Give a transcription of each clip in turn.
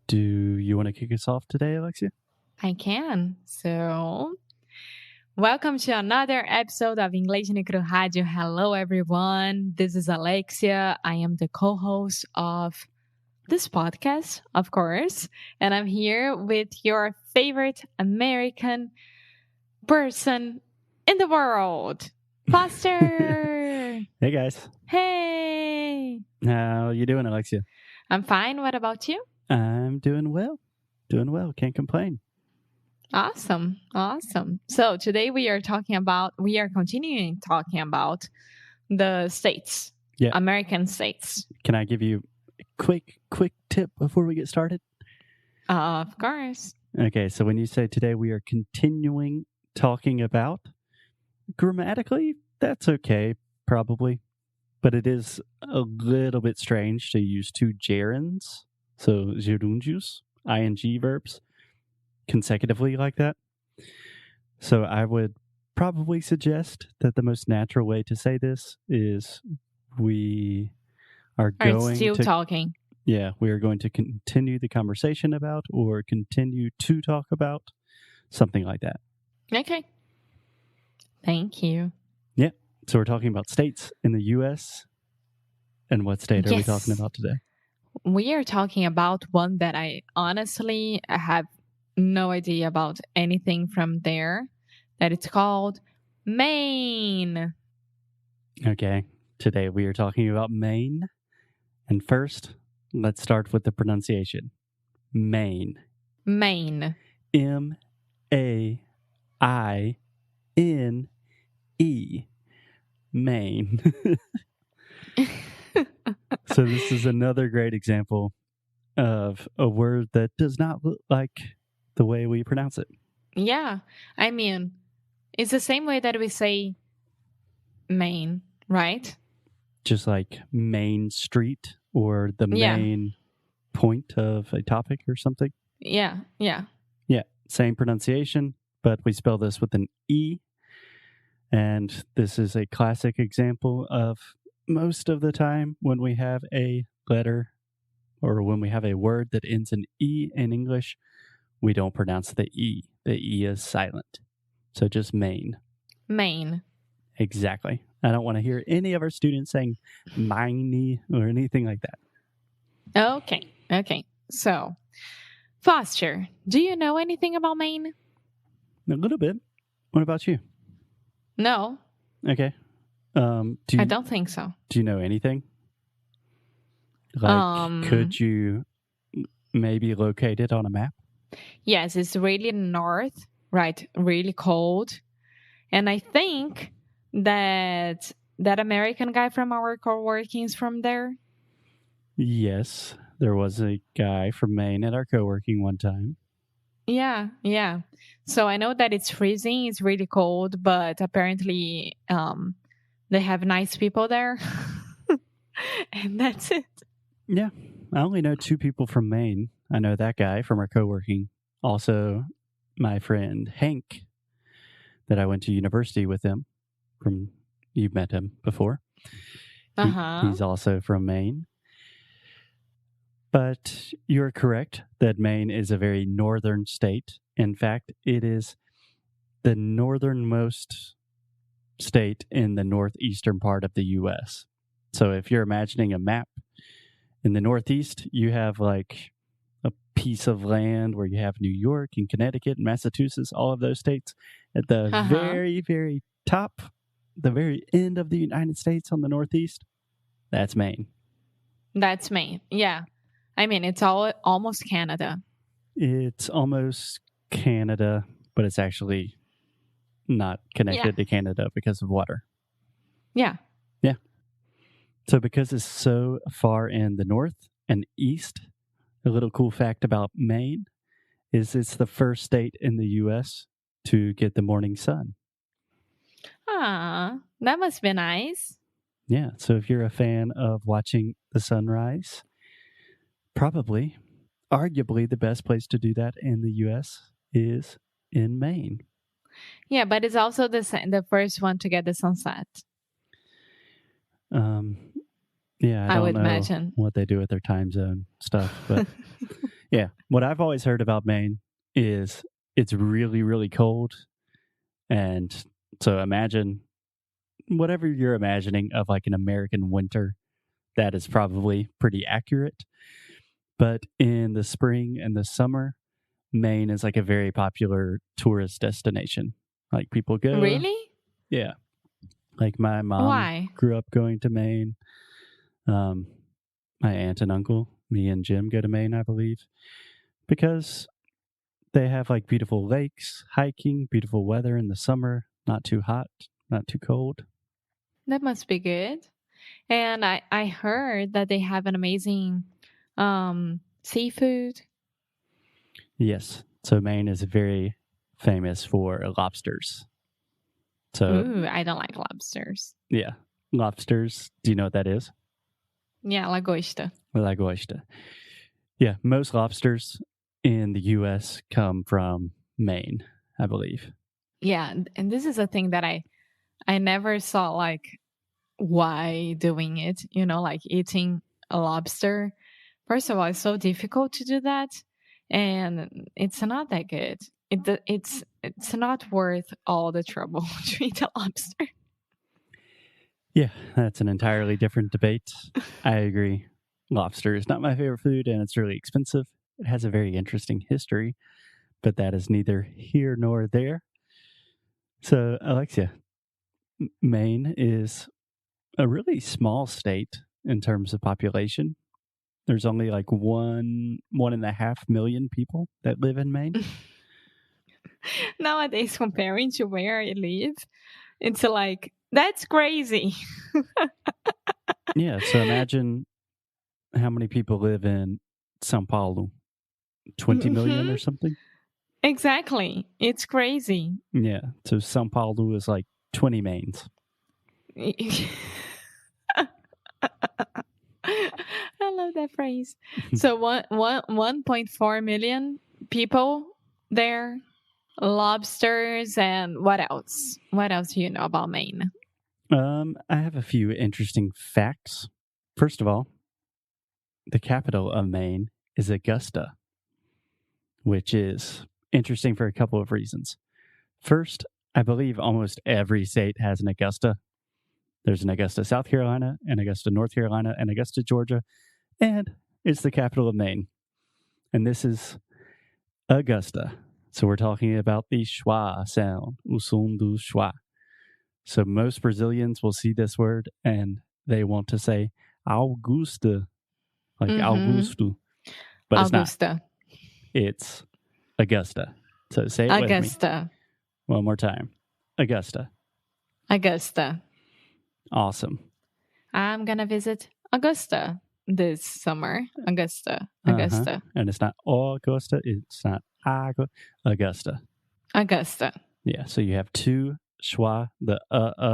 Do you want to kick us off today, Alexia? I can. So, welcome to another episode of Inglês no Rádio. Hello, everyone. This is Alexia. I am the co-host of this podcast, of course, and I'm here with your favorite American person in the world, Foster. Hey, guys. Hey. How you doing, Alexia? I'm fine. What about you? I'm doing well. Can't complain. Awesome. So today we are continuing talking about the states, American states. Can I give you a quick tip before we get started? Of course. Okay, so when you say today we are continuing talking about, grammatically, that's okay, probably. But it is a little bit strange to use two gerunds, so gerundios, ing verbs, consecutively like that. So I would probably suggest that the most natural way to say this is we are going still to talking. Yeah, we are going to continue the conversation about or continue to talk about something like that. Okay. Thank you. Yeah. So we're talking about states in the US. And what state are we talking about today? We are talking about one that I honestly have no idea about anything from there. That it's called Maine. Okay. Today we are talking about Maine. And first, let's start with the pronunciation. Maine. Maine. M-A-I-N-E. Maine. So this is another great example of a word that does not look like the way we pronounce it. Yeah. I mean, it's the same way that we say Maine, right? Just like Main Street or the main point of a topic or something. Yeah. Same pronunciation, but we spell this with an E. And this is a classic example of most of the time when we have a letter or when we have a word that ends in E in English, we don't pronounce the E. The E is silent. So just Maine. Maine. Exactly. I don't want to hear any of our students saying miney or anything like that. Okay. So, Foster, do you know anything about Maine? A little bit. What about you? No. Okay. I don't think so. Do you know anything? Like, could you maybe locate it on a map? Yes, it's really north, right? Really cold. And I think that American guy from our co-working is from there. Yes, there was a guy from Maine at our co-working one time. Yeah. So I know that it's freezing, it's really cold, but apparently they have nice people there. And that's it. Yeah, I only know two people from Maine. I know that guy from our co-working. Also, my friend Hank, that I went to university with him. You've met him before. He's also from Maine. But you're correct that Maine is a very northern state. In fact, it is the northernmost state in the northeastern part of the U.S. So if you're imagining a map, in the Northeast, you have like a piece of land where you have New York and Connecticut and Massachusetts, all of those states. At the very, very top, the very end of the United States on the Northeast, that's Maine. That's Maine, yeah. I mean, it's almost Canada. It's almost Canada, but it's actually not connected to Canada because of water. Yeah. So because it's so far in the north and east, a little cool fact about Maine is it's the first state in the U.S. to get the morning sun. Ah, that must be nice. Yeah, so if you're a fan of watching the sunrise, probably, arguably the best place to do that in the U.S. is in Maine. Yeah, but it's also the first one to get the sunset. Yeah, I would don't know imagine what they do with their time zone stuff, but Yeah. What I've always heard about Maine is it's really, really cold. And so imagine whatever you're imagining of like an American winter, that is probably pretty accurate. But in the spring and the summer, Maine is like a very popular tourist destination. Like people go, Really? yeah. Like my mom Why? grew up going to Maine. My aunt and uncle, me and Jim go to Maine, I believe, because they have like beautiful lakes, hiking, beautiful weather in the summer, not too hot, not too cold. That must be good. And I heard that they have an amazing seafood. Yes. So Maine is very famous for lobsters. So, Ooh, I don't like lobsters. yeah, lobsters. Do you know what that is? Yeah, lagosta. Augusta. Yeah, most lobsters in the U.S. come from Maine, I believe. Yeah, and this is a thing that I never saw like why doing it, like eating a lobster. First of all, it's so difficult to do that, and it's not that good. It's not worth all the trouble to eat a lobster. Yeah, that's an entirely different debate. I agree. Lobster is not my favorite food, and it's really expensive. It has a very interesting history, but that is neither here nor there. So, Alexia, Maine is a really small state in terms of population. There's only like 1.5 million people that live in Maine. Nowadays, comparing to where I live, it's like that's crazy. Yeah, so imagine how many people live in Sao Paulo. 20 million or something? Exactly. It's crazy. Yeah, so Sao Paulo is like 20 Maines. I love that phrase. So 1.4 million people there, lobsters, and what else? What else do you know about Maine? I have a few interesting facts. First of all, the capital of Maine is Augusta, which is interesting for a couple of reasons. First, I believe almost every state has an Augusta. There's an Augusta, South Carolina, an Augusta, North Carolina, and Augusta, Georgia, and it's the capital of Maine. And this is Augusta. So we're talking about the schwa sound, o som do schwa. So most Brazilians will see this word and they want to say Augusta, like Augusto, but it's not. Augusta. It's Augusta. So say it with me Augusta. one more time. Augusta. Augusta. Awesome. I'm gonna visit Augusta this summer. Augusta. Augusta. And it's not Augusta. It's not Augusta. Augusta. Yeah. So you have two schwa, the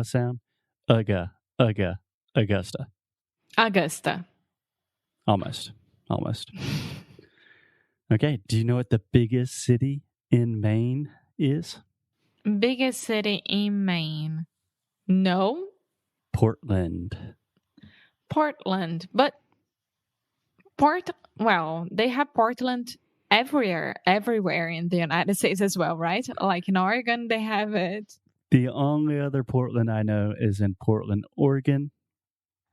sound. Augusta. Augusta. Almost. Okay. Do you know what the biggest city in Maine is? Biggest city in Maine. No. Portland. But they have Portland everywhere in the United States as well, right? Like in Oregon, they have it. The only other Portland I know is in Portland, Oregon,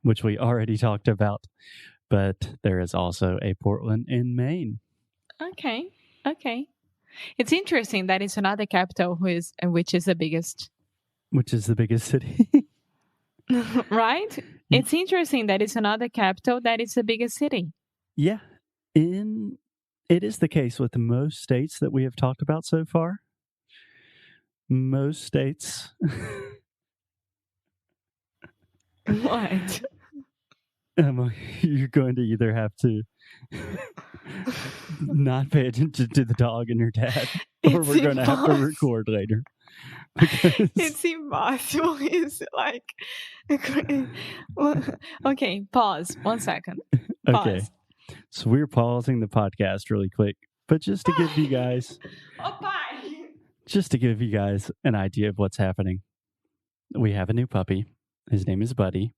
which we already talked about, but there is also a Portland in Maine. Okay. It's interesting that it's another capital which is the biggest. Which is the biggest city. Right? It's interesting that it's another capital that is the biggest city. Yeah. It is the case with most states that we have talked about so far. Most states. What? Emma, you're going to either have to not pay attention to the dog and your dad, or we're going to have to record later. It's impossible. It's like, okay, pause 1 second. Pause. Okay, so we're pausing the podcast really quick, but just to give you guys, an idea of what's happening. We have a new puppy. His name is Buddy,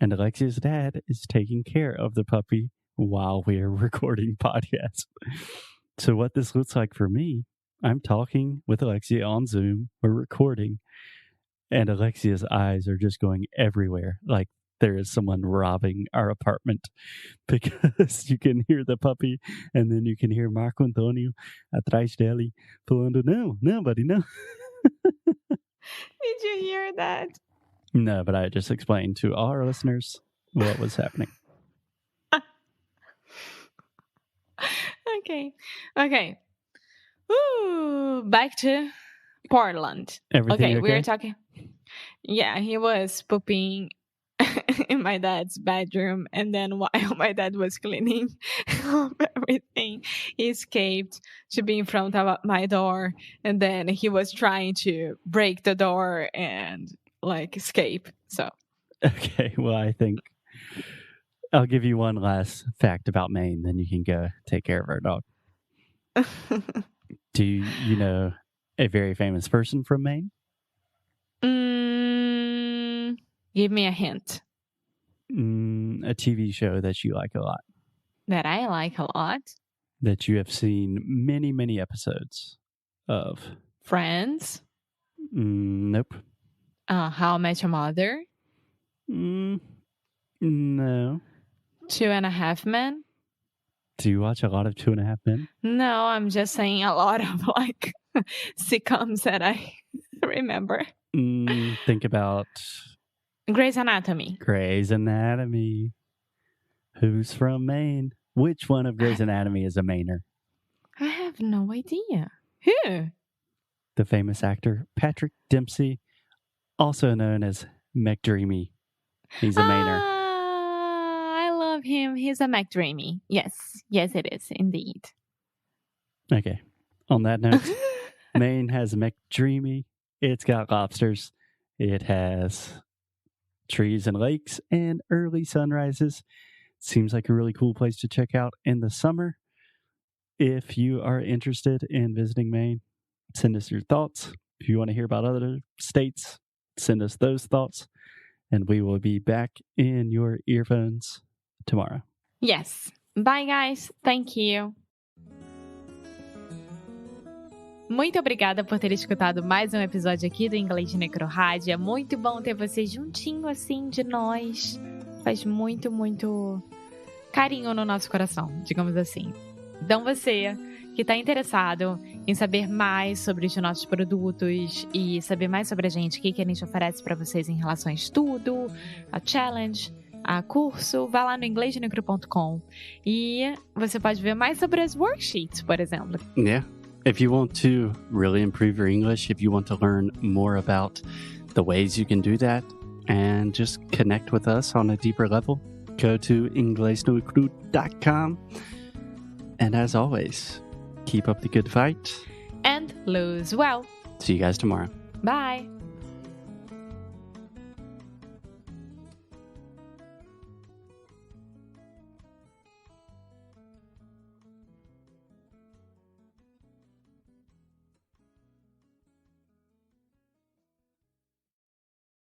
and Alexia's dad is taking care of the puppy while we are recording podcasts. So what this looks like for me, I'm talking with Alexia on Zoom. We're recording, and Alexia's eyes are just going everywhere. Like there is someone robbing our apartment because you can hear the puppy, and then you can hear Marco Antonio atrás dele falando, não, buddy, no. Did you hear that? No, but I just explained to all our listeners what was happening. Okay. Ooh, back to Portland. Everything okay? We were talking. Yeah, he was pooping in my dad's bedroom, and then while my dad was cleaning up everything, he escaped to be in front of my door, and then he was trying to break the door and escape. So okay, well, I think I'll give you one last fact about Maine, then you can go take care of our dog. Do you know a very famous person from Maine? Give me a hint. A TV show that you like a lot. That I like a lot? That you have seen many, many episodes of. Friends? Nope. How I Met Your Mother? No. 2.5 Men? Do you watch a lot of 2.5 Men? No, I'm just saying a lot of sitcoms that I remember. Think about Grey's Anatomy. Grey's Anatomy. Who's from Maine? Which one of Grey's Anatomy is a Mainer? I have no idea. Who? The famous actor Patrick Dempsey, also known as McDreamy. He's a Mainer. I love him. He's a McDreamy. Yes, it is indeed. Okay. On that note, Maine has McDreamy. It's got lobsters. It has trees and lakes and early sunrises. Seems like a really cool place to check out in the summer. If you are interested in visiting Maine, send us your thoughts. If you want to hear about other states, send us those thoughts. And we will be back in your earphones tomorrow. Yes. Bye, guys. Thank you. Muito obrigada por ter escutado mais um episódio aqui do Inglês de Necro Rádio. É muito bom ter você juntinho assim de nós. Faz muito, muito carinho no nosso coração, digamos assim. Então você que está interessado em saber mais sobre os nossos produtos e saber mais sobre a gente, o que a gente oferece para vocês em relação a estudo, a challenge, a curso, vá lá no inglesdenecro.com e você pode ver mais sobre as worksheets, por exemplo. Yeah. If you want to really improve your English, if you want to learn more about the ways you can do that and just connect with us on a deeper level, go to inglesdenecro.com. And as always, keep up the good fight. And lose well. See you guys tomorrow. Bye.